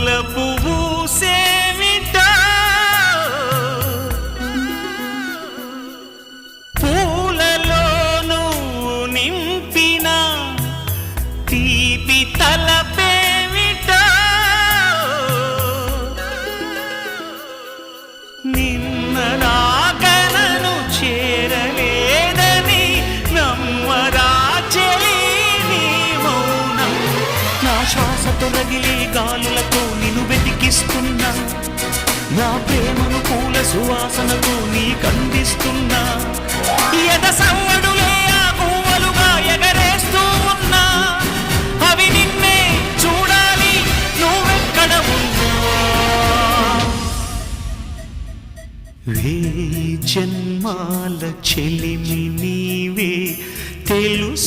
వలపు ఊసేమిటా పూలలో నువ్వు నింపిన తీపి తలపేమిటా నిన్న నాకనను చేరలేదని నమ్మరా చెలి నీ మౌనం నా శ్వాసతో రగిలే గాలులతో నిన్ను వెతికిస్తున్నా నా ప్రేమను పూల సువాసనతో నీ కందిస్తున్నా ఎద సవ్వడులే ఆ పువ్వులుగా ఎగరేస్తూ ఉన్నా అవి నిన్నే చూడాలి నువ్వెక్కడ ఉన్నా వేయి జన్మాల చెలిమి నీవే తెలుసు